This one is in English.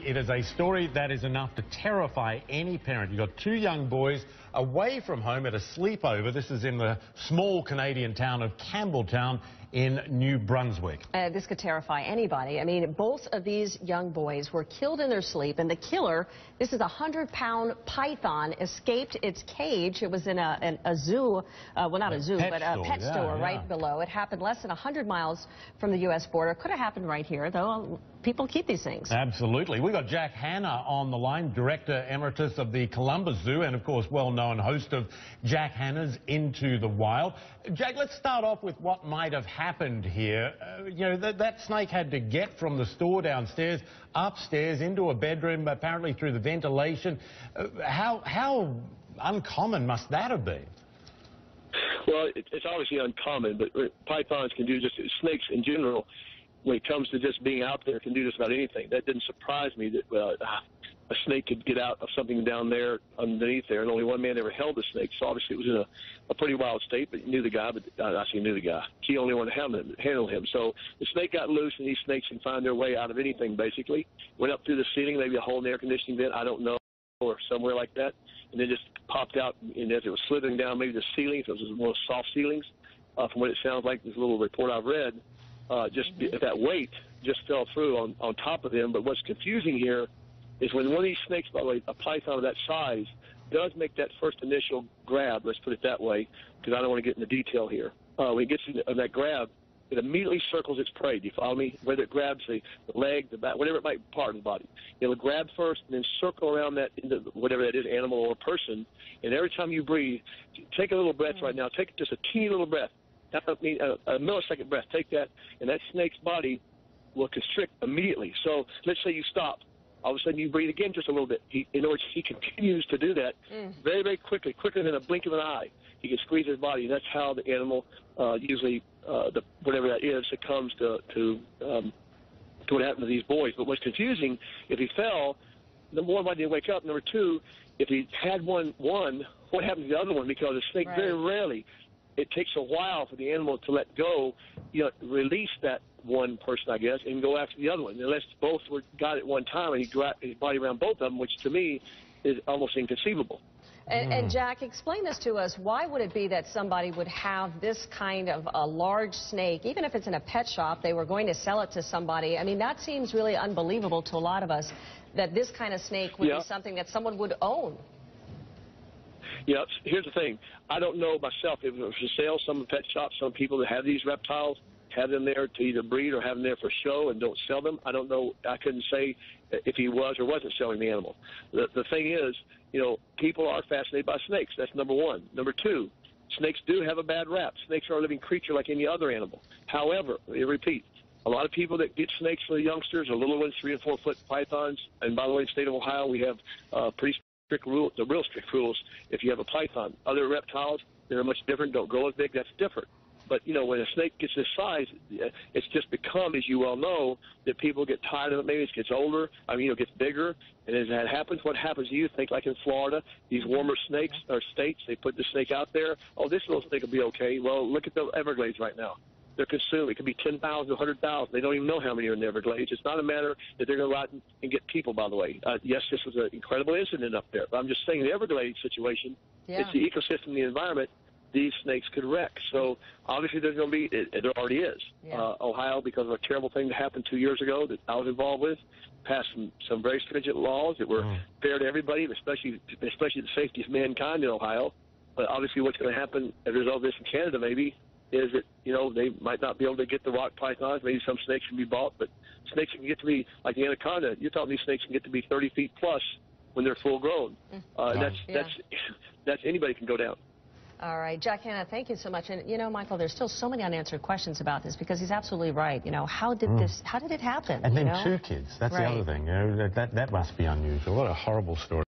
It is a story that is enough to terrify any parent. You've got two young boys away from home at a sleepover. This is in the small Canadian town of Campbellton in New Brunswick. This could terrify anybody. I mean, both of these young boys were killed in their sleep, and the killer, this is a 100-pound python, escaped its cage. It was in a zoo, well, not a zoo, but a pet store right below. It happened less than 100 miles from the U.S. border. Could have happened right here, though. People keep these things. Absolutely. We've got Jack Hanna on the line, Director Emeritus of the Columbus Zoo, and, of course, well-known host of Jack Hanna's Into the Wild. Jack, let's start off with what might have happened here. You know, that snake had to get from the store downstairs, upstairs, into a bedroom, apparently through the ventilation. How uncommon must that have been? Well, it's obviously uncommon, but pythons can do just, snakes in general, when it comes to just being out there, can do just about anything. That didn't surprise me that a snake could get out of something down there underneath there, and only one man ever held a snake. So obviously it was in a pretty wild state, but he knew the guy, but actually knew the guy. He only wanted to handle him. So the snake got loose, and these snakes can find their way out of anything, basically. Went up through the ceiling, maybe a hole in the air conditioning vent, I don't know, or somewhere like that, and then just popped out, and as it was slithering down maybe the ceilings, it was one of those soft ceilings, from what it sounds like, this little report I've read, that weight just fell through on top of them. But what's confusing here is when one of these snakes, by the way, a python of that size, does make that first initial grab, let's put it that way, because I don't want to get into detail here. When it gets in that grab, it immediately circles its prey. Do you follow me? Whether it grabs the leg, the back, whatever it might be, part of the body. It'll grab first and then circle around that, into whatever that is, animal or person. And every time you breathe, take a little breath right now. Take just a teeny little breath. That means a millisecond breath. Take that, and that snake's body will constrict immediately. So let's say you stop. All of a sudden you breathe again just a little bit. In other words, he continues to do that very, very quickly, quicker than a blink of an eye. He can squeeze his body. That's how the animal usually, whatever that is, succumbs to what happened to these boys. But what's confusing, if he fell, number one, why didn't he wake up? Number two, if he had one, what happened to the other one? Because a snake very rarely, it takes a while for the animal to let go, release that one person, I guess, and go after the other one. Unless both got at one time and he grabbed his body around both of them, which to me is almost inconceivable. And Jack, explain this to us. Why would it be that somebody would have this kind of a large snake, even if it's in a pet shop, they were going to sell it to somebody? I mean, that seems really unbelievable to a lot of us, that this kind of snake would be something that someone would own. Yeah, here's the thing. I don't know myself if it was for sale. Some pet shops, some people that have these reptiles have them there to either breed or have them there for show and don't sell them. I don't know. I couldn't say if he was or wasn't selling the animal. The thing is, people are fascinated by snakes. That's number one. Number two, snakes do have a bad rap. Snakes are a living creature like any other animal. However, I repeat, a lot of people that get snakes for the youngsters are little ones, 3- and 4-foot pythons. And by the way, in the state of Ohio, we have pretty strict rules, the real strict rules, if you have a python. Other reptiles, they're much different, don't grow as big, that's different. But, when a snake gets this size, it's just become, as you well know, that people get tired of it. Maybe it gets older, it gets bigger. And as that happens, what happens to you, think like in Florida, these warmer snakes or states, they put the snake out there. Oh, this little snake will be okay. Well, look at the Everglades right now. They're consumed. It could be 10,000, 100,000. They don't even know how many are in the Everglades. It's not a matter that they're going to go out and get people, by the way. Yes, this was an incredible incident up there. But I'm just saying the Everglades situation, it's the ecosystem, the environment, these snakes could wreck. So obviously there's going to be, there already is. Ohio, because of a terrible thing that happened 2 years ago that I was involved with, passed some very stringent laws that were fair to everybody, especially the safety of mankind in Ohio. But obviously what's going to happen as a result of this in Canada maybe is that, they might not be able to get the rock pythons. Maybe some snakes can be bought, but snakes can get to be, like the anaconda, you're talking these snakes can get to be 30 feet plus when they're full grown. That's anybody can go down. All right, Jack Hanna, thank you so much. And, Michael, there's still so many unanswered questions about this because he's absolutely right. How did it happen? And then two kids. That's the other thing. That must be unusual. What a horrible story.